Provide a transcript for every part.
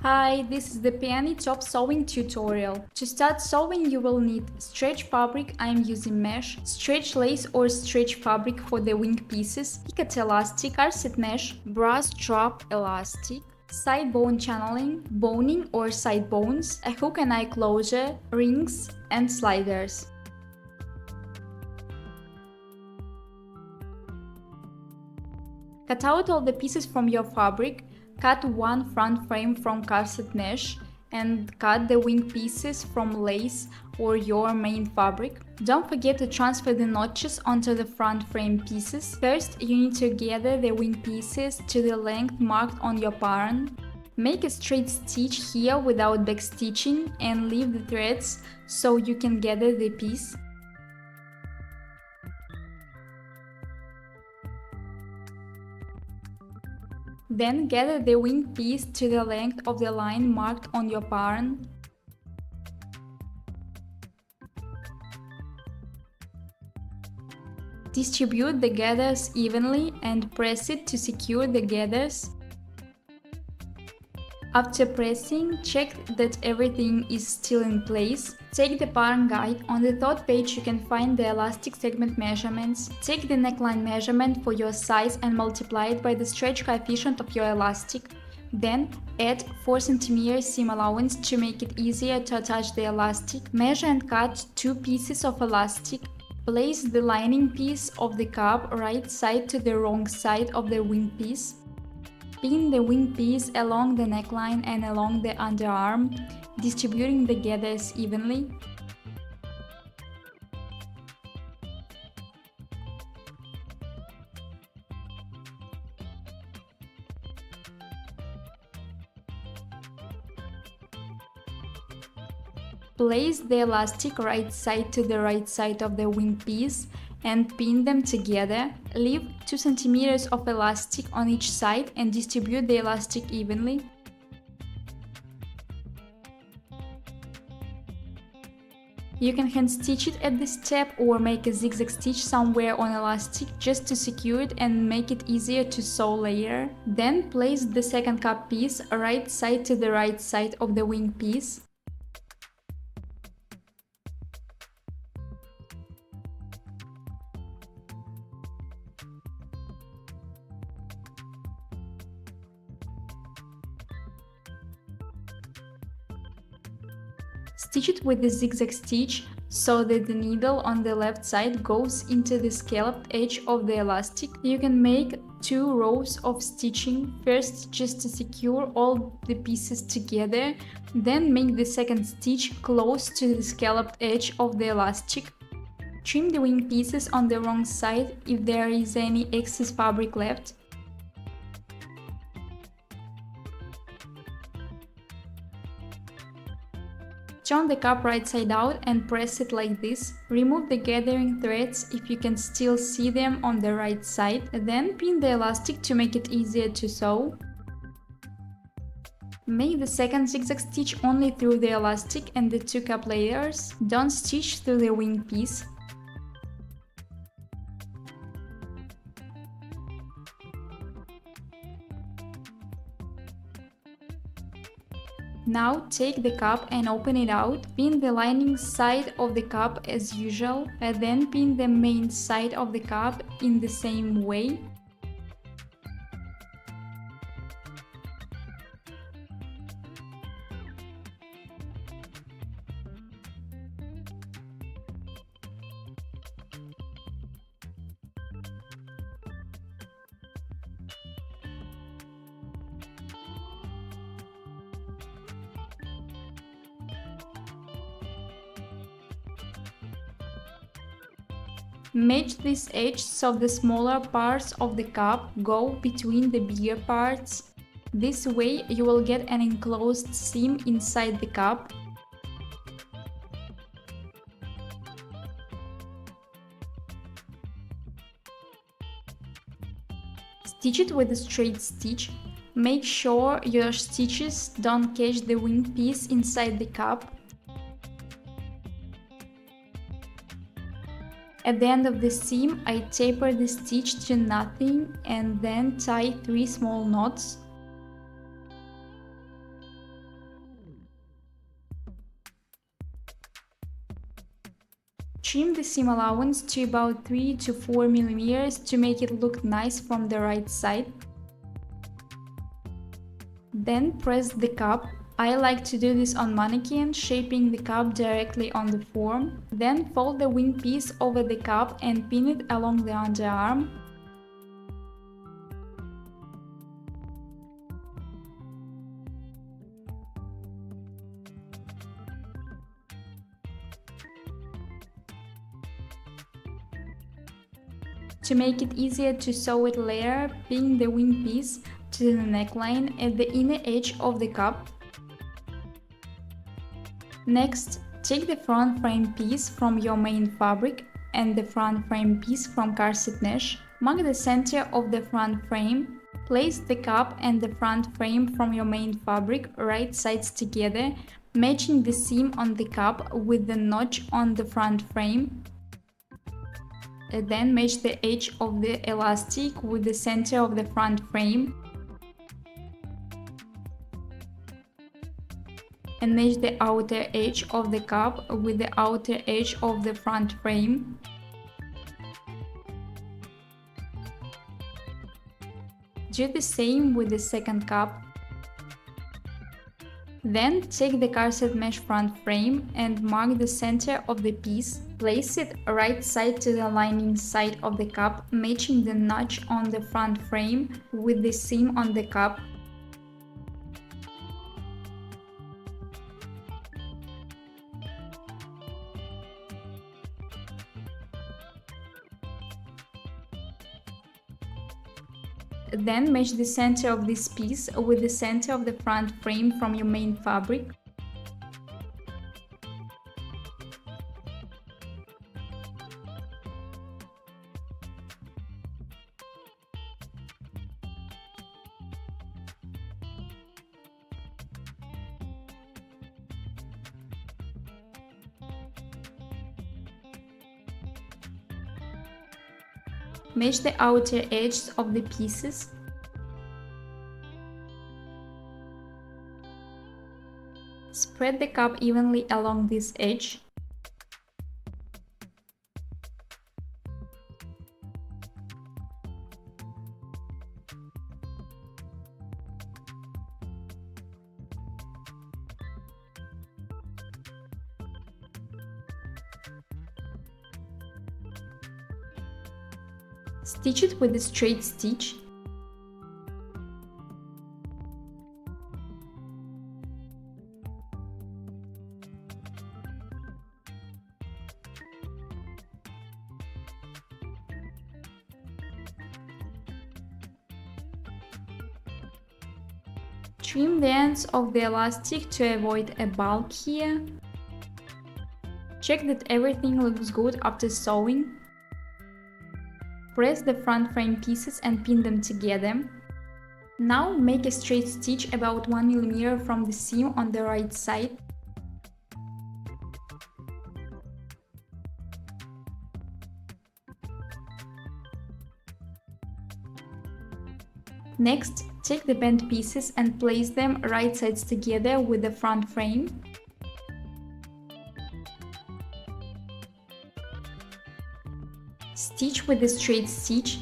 Hi, this is the Peony top sewing tutorial. To start sewing you will need stretch fabric, I am using mesh, stretch lace or stretch fabric for the wing pieces, picket elastic, corset mesh, brass strap elastic, side bone channeling, boning or side bones, a hook and eye closure, rings and sliders. Cut out all the pieces from your fabric, cut one front frame from corset mesh, and cut the wing pieces from lace or your main fabric. Don't forget to transfer the notches onto the front frame pieces. First, you need to gather the wing pieces to the length marked on your pattern. Make a straight stitch here without backstitching and leave the threads so you can gather the piece. Then gather the wing piece to the length of the line marked on your pattern. Distribute the gathers evenly and press it to secure the gathers. After pressing, check that everything is still in place. Take the pattern guide. On the third page you can find the elastic segment measurements. Take the neckline measurement for your size and multiply it by the stretch coefficient of your elastic. Then add 4 cm seam allowance to make it easier to attach the elastic. Measure and cut 2 pieces of elastic. Place the lining piece of the cup right side to the wrong side of the wing piece. Pin the wing piece along the neckline and along the underarm, distributing the gathers evenly. Place the elastic right side to the right side of the wing piece and pin them together. Leave 2 cm of elastic on each side and distribute the elastic evenly. You can hand stitch it at this step or make a zigzag stitch somewhere on elastic just to secure it and make it easier to sew later. Then place the second cup piece right side to the right side of the wing piece. Stitch it with the zigzag stitch so that the needle on the left side goes into the scalloped edge of the elastic. You can make 2 rows of stitching, first just to secure all the pieces together, then make the second stitch close to the scalloped edge of the elastic. Trim the wing pieces on the wrong side if there is any excess fabric left. Turn the cup right side out and press it like this. Remove the gathering threads if you can still see them on the right side. Then pin the elastic to make it easier to sew. Make the second zigzag stitch only through the elastic and the 2 cup layers. Don't stitch through the wing piece. Now take the cup and open it out, pin the lining side of the cup as usual, and then pin the main side of the cup in the same way. Match this edge so the smaller parts of the cup go between the bigger parts. This way you will get an enclosed seam inside the cup. Stitch it with a straight stitch. Make sure your stitches don't catch the wing piece inside the cup. At the end of the seam, I taper the stitch to nothing and then tie 3 small knots. Trim the seam allowance to about 3 to 4 mm to make it look nice from the right side. Then press the cup. I like to do this on mannequin, shaping the cup directly on the form. Then fold the wing piece over the cup and pin it along the underarm. To make it easier to sew it later, pin the wing piece to the neckline at the inner edge of the cup. Next, take the front frame piece from your main fabric and the front frame piece from corset mesh. Mark the center of the front frame. Place the cup and the front frame from your main fabric right sides together, matching the seam on the cup with the notch on the front frame. Then match the edge of the elastic with the center of the front frame. And match the outer edge of the cup with the outer edge of the front frame. Do the same with the second cup. Then take the corset mesh front frame and mark the center of the piece. Place it right side to the lining side of the cup, matching the notch on the front frame with the seam on the cup. Then match the center of this piece with the center of the front frame from your main fabric. Match the outer edges of the pieces. Spread the cup evenly along this edge. Stitch it with a straight stitch. Trim the ends of the elastic to avoid a bulk here. Check that everything looks good after sewing. Press the front frame pieces and pin them together. Now make a straight stitch about 1 mm from the seam on the right side. Next, take the bent pieces and place them right sides together with the front frame. Stitch with a straight stitch.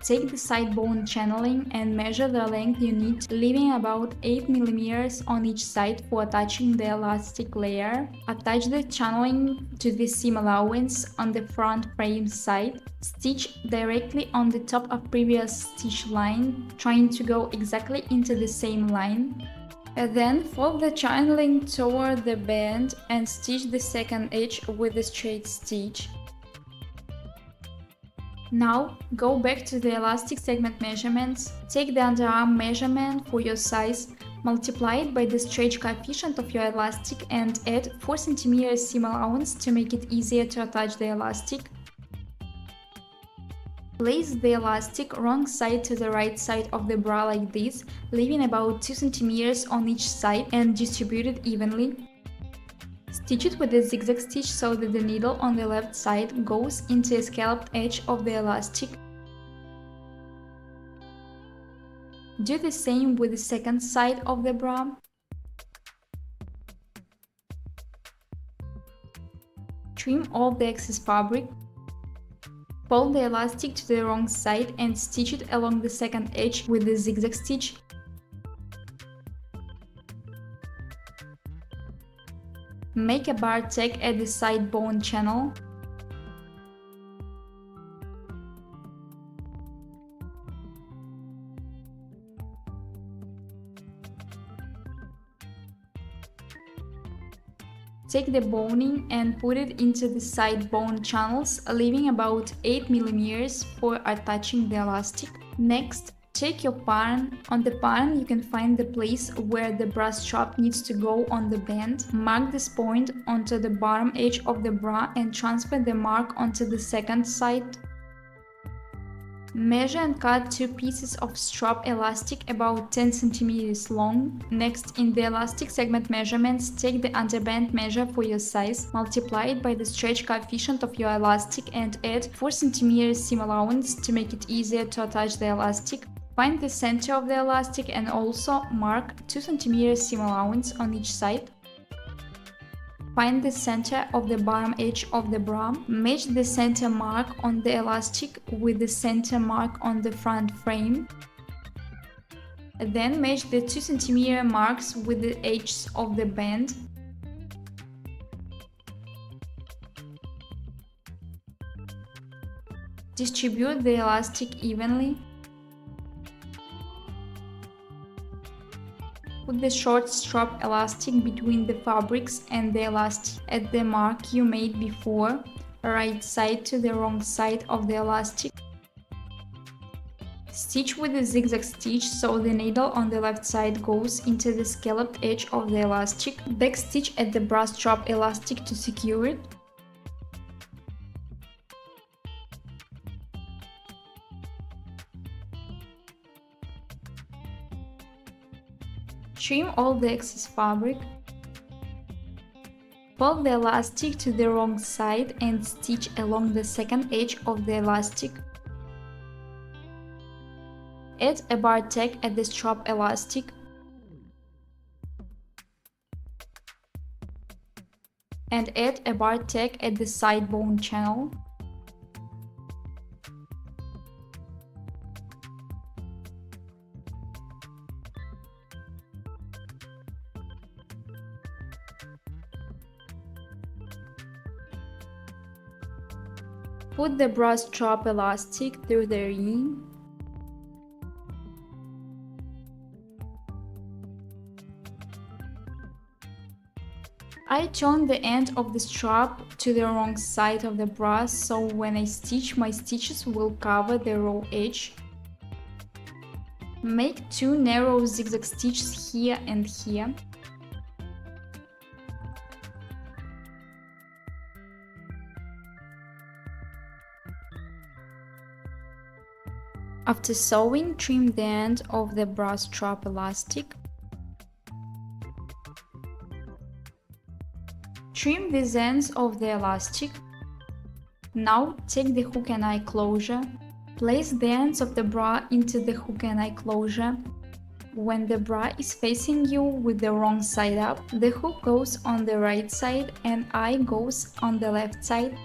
Take the side bone channeling and measure the length you need, leaving about 8 mm on each side for attaching the elastic layer. Attach the channeling to the seam allowance on the front frame side. Stitch directly on the top of previous stitch line, trying to go exactly into the same line. And then fold the channeling toward the bend and stitch the second edge with a straight stitch. Now, go back to the elastic segment measurements, take the underarm measurement for your size, multiply it by the stretch coefficient of your elastic and add 4 cm seam allowance to make it easier to attach the elastic. Place the elastic wrong side to the right side of the bra like this, leaving about 2 cm on each side and distribute it evenly. Stitch it with a zigzag stitch so that the needle on the left side goes into a scalloped edge of the elastic. Do the same with the second side of the bra. Trim all the excess fabric. Fold the elastic to the wrong side and stitch it along the second edge with the zigzag stitch. Make a bar tack at the side bone channel. Take the boning and put it into the side bone channels, leaving about 8 mm for attaching the elastic. Next, take your pattern. On the pattern you can find the place where the bra strap needs to go on the band. Mark this point onto the bottom edge of the bra and transfer the mark onto the second side. Measure and cut 2 pieces of strap elastic about 10 cm long. Next, in the elastic segment measurements, take the underband measure for your size, multiply it by the stretch coefficient of your elastic and add 4 cm seam allowance to make it easier to attach the elastic. Find the center of the elastic and also mark 2 cm seam allowance on each side. Find the center of the bottom edge of the bra. Match the center mark on the elastic with the center mark on the front frame. Then match the 2 cm marks with the edges of the band. Distribute the elastic evenly. Put the short strap elastic between the fabrics and the elastic at the mark you made before, right side to the wrong side of the elastic. Stitch with a zigzag stitch so the needle on the left side goes into the scalloped edge of the elastic. Backstitch at the bra strap elastic to secure it. Trim all the excess fabric. Fold the elastic to the wrong side and stitch along the second edge of the elastic. Add a bar tack at the strap elastic. And add a bar tack at the side bone channel. Put the bra strap elastic through the ring. I turn the end of the strap to the wrong side of the bra, so when I stitch, my stitches will cover the raw edge. Make 2 narrow zigzag stitches here and here. After sewing, trim the end of the bra strap elastic. Trim these ends of the elastic. Now take the hook and eye closure. Place the ends of the bra into the hook and eye closure. When the bra is facing you with the wrong side up, the hook goes on the right side and eye goes on the left side.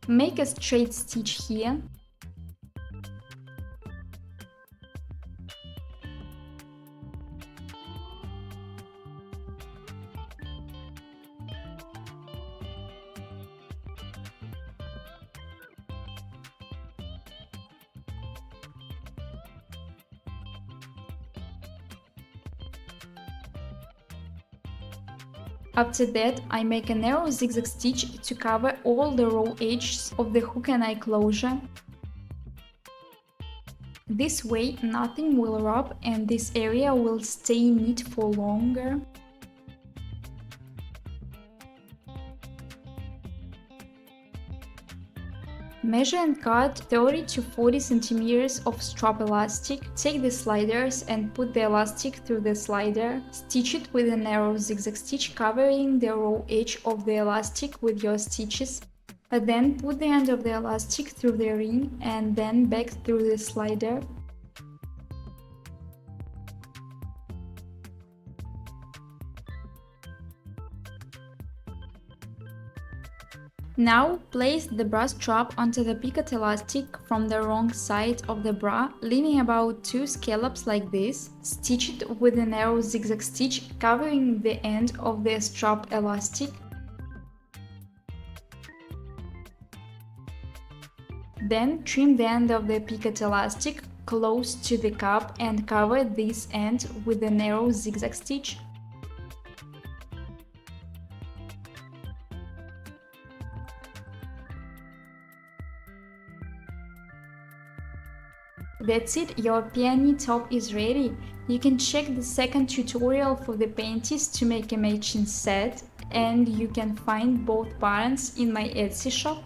Make a straight stitch here. After that, I make a narrow zigzag stitch to cover all the raw edges of the hook and eye closure. This way, nothing will rub and this area will stay neat for longer. Measure and cut 30 to 40 centimeters of strap elastic. Take the sliders and put the elastic through the slider. Stitch it with a narrow zigzag stitch, covering the raw edge of the elastic with your stitches. Then put the end of the elastic through the ring and then back through the slider. Now place the bra strap onto the picot elastic from the wrong side of the bra, leaving about 2 scallops like this. Stitch it with a narrow zigzag stitch covering the end of the strap elastic. Then trim the end of the picot elastic close to the cup and cover this end with a narrow zigzag stitch. That's it, your peony top is ready. You can check the second tutorial for the panties to make a matching set, and you can find both patterns in my Etsy shop.